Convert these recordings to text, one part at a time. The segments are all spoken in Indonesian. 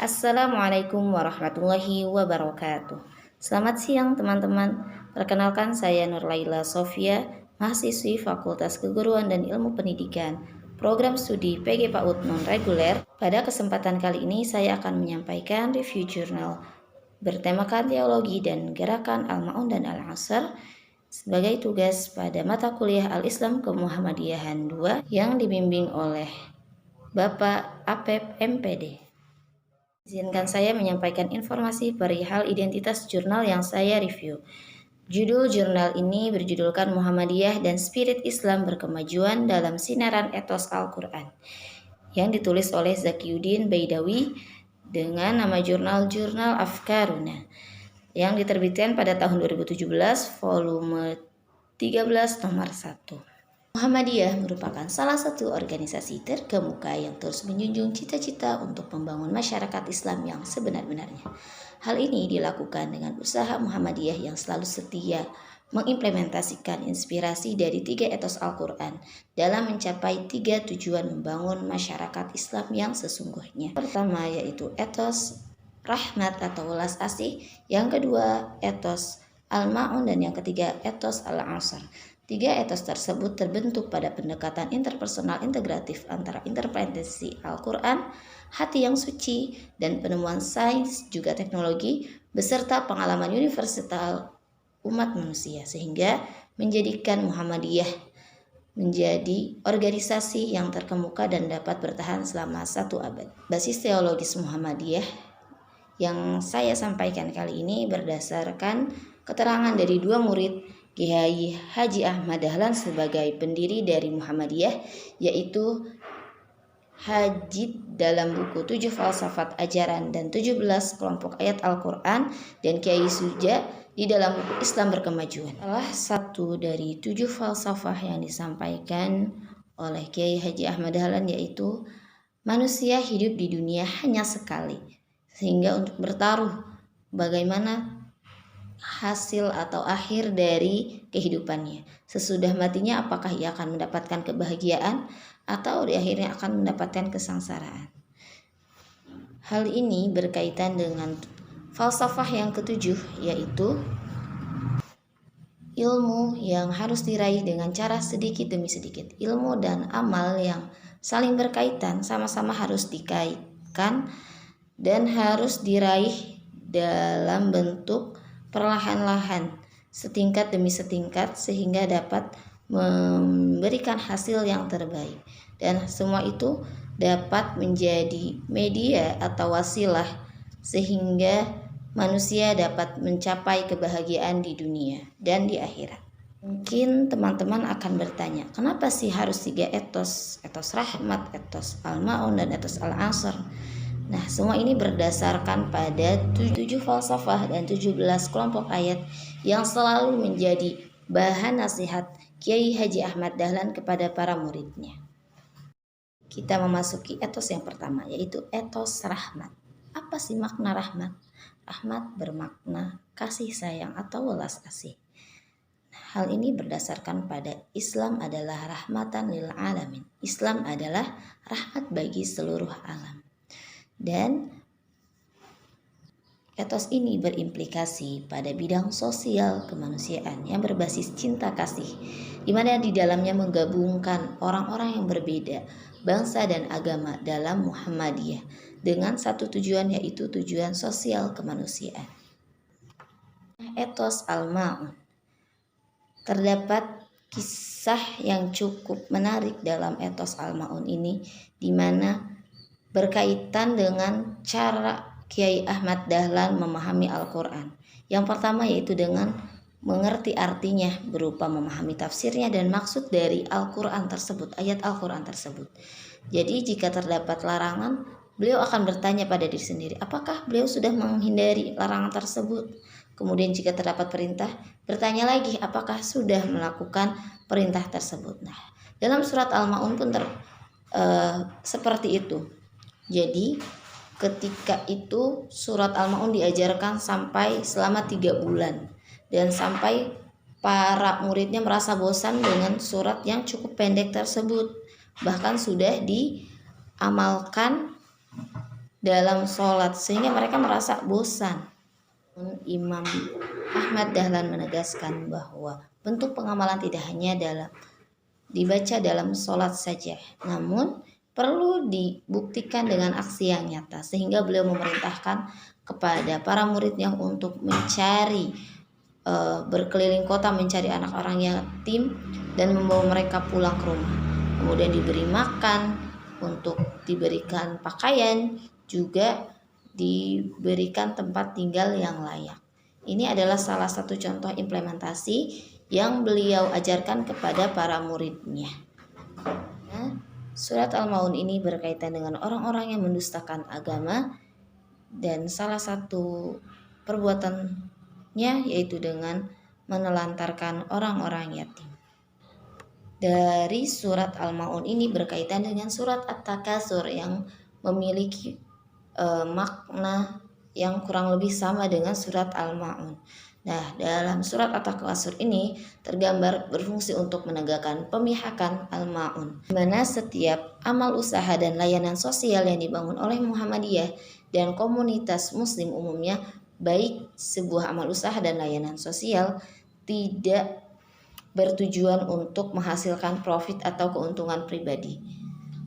Assalamualaikum warahmatullahi wabarakatuh. Selamat siang teman-teman. Perkenalkan saya Nurlaila Sofia, mahasiswi Fakultas Keguruan dan Ilmu Pendidikan, Program Studi PG PAUD Non-Reguler. Pada kesempatan kali ini saya akan menyampaikan review jurnal bertemakan teologi dan gerakan Al-Ma'un dan Al-Asr sebagai tugas pada mata kuliah Al-Islam Kemuhammadiyahan 2 yang dibimbing oleh Bapak Apep MPD. Izinkan saya menyampaikan informasi perihal identitas jurnal yang saya review. Judul jurnal ini berjudulkan Muhammadiyah dan Spirit Islam Berkemajuan dalam Sinaran Etos Al-Quran, yang ditulis oleh Zakiyuddin Baidawi dengan nama Jurnal Afkaruna, yang diterbitkan pada tahun 2017, volume 13 nomor 1. Muhammadiyah merupakan salah satu organisasi terkemuka yang terus menjunjung cita-cita untuk membangun masyarakat Islam yang sebenar-benarnya. Hal ini dilakukan dengan usaha Muhammadiyah yang selalu setia mengimplementasikan inspirasi dari 3 etos Al-Quran dalam mencapai 3 tujuan membangun masyarakat Islam yang sesungguhnya. Pertama yaitu etos rahmat atau welas asih, yang kedua etos Al-Ma'un, dan yang ketiga etos Al-Asr. 3 etos tersebut terbentuk pada pendekatan interpersonal integratif antara interpretasi Al-Quran, hati yang suci, dan penemuan sains juga teknologi, beserta pengalaman universal umat manusia, sehingga menjadikan Muhammadiyah menjadi organisasi yang terkemuka dan dapat bertahan selama 1 abad. Basis teologis Muhammadiyah yang saya sampaikan kali ini berdasarkan keterangan dari 2 murid Kiai Haji Ahmad Dahlan sebagai pendiri dari Muhammadiyah, yaitu Haji dalam buku 7 Falsafat Ajaran dan 17 Kelompok Ayat Al-Quran, dan Kiai Suja di dalam buku Islam Berkemajuan. Salah satu dari 7 falsafah yang disampaikan oleh Kiai Haji Ahmad Dahlan yaitu manusia hidup di dunia hanya sekali, sehingga untuk bertaruh bagaimana hasil atau akhir dari kehidupannya. Sesudah matinya apakah ia akan mendapatkan kebahagiaan atau di akhirnya akan mendapatkan kesengsaraan. Hal ini berkaitan dengan falsafah yang ketujuh, yaitu ilmu yang harus diraih dengan cara sedikit demi sedikit. Ilmu dan amal yang saling berkaitan sama-sama harus dikaitkan dan harus diraih dalam bentuk perlahan-lahan, setingkat demi setingkat, sehingga dapat memberikan hasil yang terbaik. Dan semua itu dapat menjadi media atau wasilah sehingga manusia dapat mencapai kebahagiaan di dunia dan di akhirat. Mungkin teman-teman akan bertanya, kenapa sih harus 3 etos? Etos rahmat, etos Al-Ma'un, dan etos Al-Asr. Nah, semua ini berdasarkan pada 7 falsafah dan 17 kelompok ayat yang selalu menjadi bahan nasihat Kiai Haji Ahmad Dahlan kepada para muridnya. Kita memasuki etos yang pertama, yaitu etos rahmat. Apa sih makna rahmat? Rahmat bermakna kasih sayang atau welas asih. Hal ini berdasarkan pada Islam adalah rahmatan lil alamin. Islam adalah rahmat bagi seluruh alam. Dan etos ini berimplikasi pada bidang sosial kemanusiaan yang berbasis cinta kasih, di mana di dalamnya menggabungkan orang-orang yang berbeda, bangsa dan agama dalam Muhammadiyah dengan satu tujuan, yaitu tujuan sosial kemanusiaan. Etos Al-Ma'un. Terdapat kisah yang cukup menarik dalam etos Al-Ma'un ini, di mana berkaitan dengan cara Kiai Ahmad Dahlan memahami Al-Quran. Yang pertama yaitu dengan mengerti artinya berupa memahami tafsirnya dan maksud dari Al-Quran tersebut, ayat Al-Quran tersebut. Jadi jika terdapat larangan, beliau akan bertanya pada diri sendiri, apakah beliau sudah menghindari larangan tersebut? Kemudian jika terdapat perintah, bertanya lagi apakah sudah melakukan perintah tersebut. Nah, dalam surat Al-Ma'un pun seperti itu. Jadi ketika itu surat Al-Ma'un diajarkan sampai selama 3 bulan, dan sampai para muridnya merasa bosan dengan surat yang cukup pendek tersebut. Bahkan sudah diamalkan dalam sholat sehingga mereka merasa bosan. Imam Ahmad Dahlan menegaskan bahwa bentuk pengamalan tidak hanya dibaca dalam sholat saja, namun perlu dibuktikan dengan aksi yang nyata, sehingga beliau memerintahkan kepada para muridnya untuk mencari berkeliling kota mencari anak orang yatim dan membawa mereka pulang ke rumah, kemudian diberi makan, untuk diberikan pakaian, juga diberikan tempat tinggal yang layak. Ini adalah salah satu contoh implementasi yang beliau ajarkan kepada para muridnya. Nah, surat Al-Maun ini berkaitan dengan orang-orang yang mendustakan agama, dan salah satu perbuatannya yaitu dengan menelantarkan orang-orang yatim. Dari surat Al-Maun ini berkaitan dengan surat At-Takatsur yang memiliki makna yang kurang lebih sama dengan surat Al-Maun. Nah, dalam surat At-Takatsur ini tergambar berfungsi untuk menegakkan pemihakan Al-Maun, di mana setiap amal usaha dan layanan sosial yang dibangun oleh Muhammadiyah dan komunitas muslim umumnya, baik sebuah amal usaha dan layanan sosial, tidak bertujuan untuk menghasilkan profit atau keuntungan pribadi.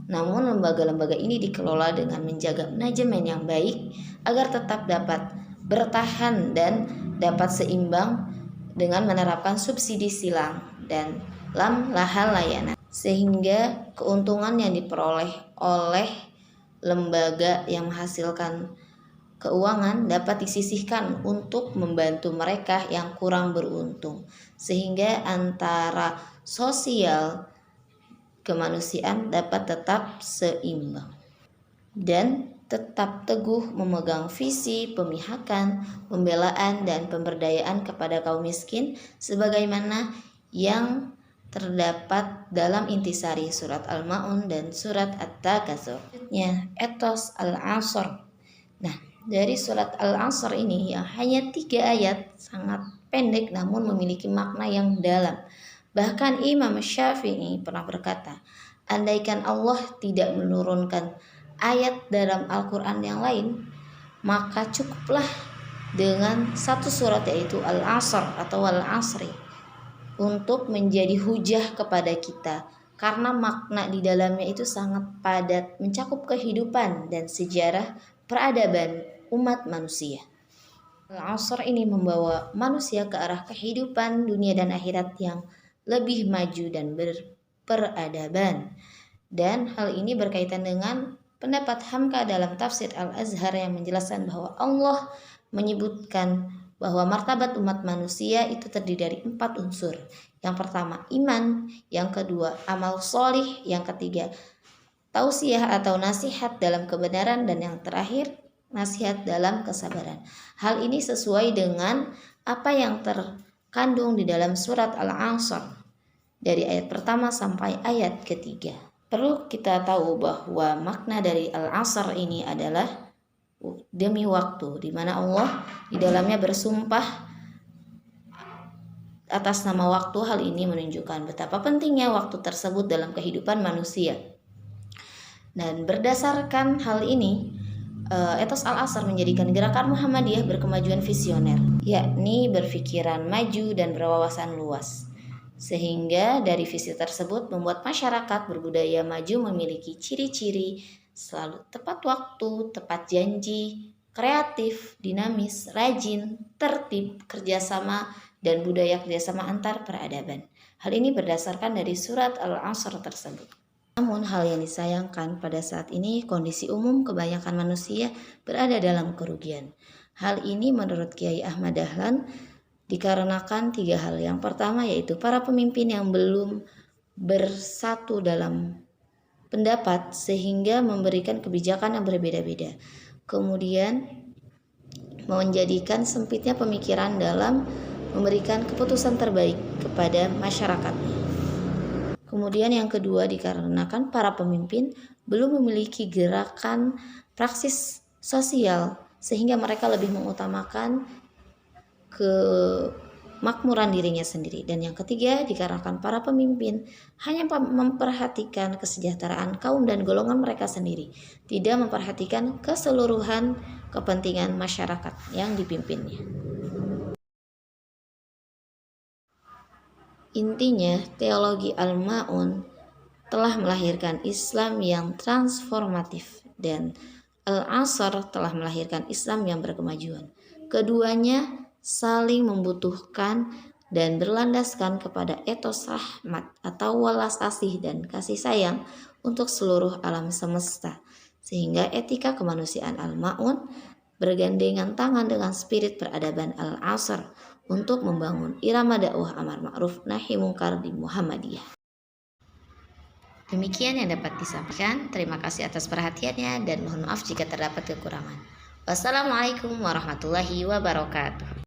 Namun lembaga-lembaga ini dikelola dengan menjaga manajemen yang baik agar tetap dapat bertahan dan dapat seimbang dengan menerapkan subsidi silang dan lahal layanan, sehingga keuntungan yang diperoleh oleh lembaga yang menghasilkan keuangan dapat disisihkan untuk membantu mereka yang kurang beruntung, sehingga antara sosial kemanusiaan dapat tetap seimbang dan tetap teguh memegang visi pemihakan, pembelaan, dan pemberdayaan kepada kaum miskin sebagaimana yang terdapat dalam intisari surat Al-Maun dan surat At-Takatsur. Etos Al-Asr. Nah, dari surat Al-Asr ini yang hanya 3 ayat, sangat pendek namun memiliki makna yang dalam. Bahkan Imam Syafi'i pernah berkata, andaikan Allah tidak menurunkan ayat dalam Al-Quran yang lain, maka cukuplah dengan satu surat yaitu Al-Asr atau Al-Asri untuk menjadi hujah kepada kita, karena makna di dalamnya itu sangat padat, mencakup kehidupan dan sejarah peradaban umat manusia. Al-Asr ini membawa manusia ke arah kehidupan dunia dan akhirat yang lebih maju dan berperadaban. Dan hal ini berkaitan dengan pendapat Hamka dalam tafsir Al-Azhar yang menjelaskan bahwa Allah menyebutkan bahwa martabat umat manusia itu terdiri dari 4 unsur. Yang pertama iman, yang kedua amal solih, yang ketiga tausiah atau nasihat dalam kebenaran, dan yang terakhir nasihat dalam kesabaran. Hal ini sesuai dengan apa yang terkandung di dalam surat Al-Asr dari ayat pertama sampai ayat ketiga. Perlu kita tahu bahwa makna dari Al-Asr ini adalah demi waktu, di mana Allah di dalamnya bersumpah atas nama waktu. Hal ini menunjukkan betapa pentingnya waktu tersebut dalam kehidupan manusia. Dan berdasarkan hal ini, etos Al-Asr menjadikan gerakan Muhammadiyah berkemajuan visioner, yakni berpikiran maju dan berwawasan luas. Sehingga dari visi tersebut membuat masyarakat berbudaya maju memiliki ciri-ciri selalu tepat waktu, tepat janji, kreatif, dinamis, rajin, tertib, kerjasama, dan budaya kerjasama antar peradaban. Hal ini berdasarkan dari surat Al-Asr tersebut. Namun hal yang disayangkan pada saat ini kondisi umum kebanyakan manusia berada dalam kerugian. Hal ini menurut Kiai Ahmad Dahlan dikarenakan 3 hal. Yang pertama yaitu para pemimpin yang belum bersatu dalam pendapat sehingga memberikan kebijakan yang berbeda-beda. Kemudian menjadikan sempitnya pemikiran dalam memberikan keputusan terbaik kepada masyarakatnya. Kemudian yang kedua dikarenakan para pemimpin belum memiliki gerakan praksis sosial sehingga mereka lebih mengutamakan kemakmuran dirinya sendiri. Dan yang ketiga, dikarenakan para pemimpin hanya memperhatikan kesejahteraan kaum dan golongan mereka sendiri, tidak memperhatikan keseluruhan kepentingan masyarakat yang dipimpinnya. Intinya, teologi Al-Ma'un telah melahirkan Islam yang transformatif dan Al-Asr telah melahirkan Islam yang berkemajuan. Keduanya saling membutuhkan dan berlandaskan kepada etos rahmat atau welas asih dan kasih sayang untuk seluruh alam semesta. Sehingga etika kemanusiaan Al-Ma'un bergandengan tangan dengan spirit peradaban Al-Asr untuk membangun irama dakwah amar ma'ruf nahi mungkar di Muhammadiyah. Demikian yang dapat disampaikan. Terima kasih atas perhatiannya dan mohon maaf jika terdapat kekurangan. Wassalamualaikum warahmatullahi wabarakatuh.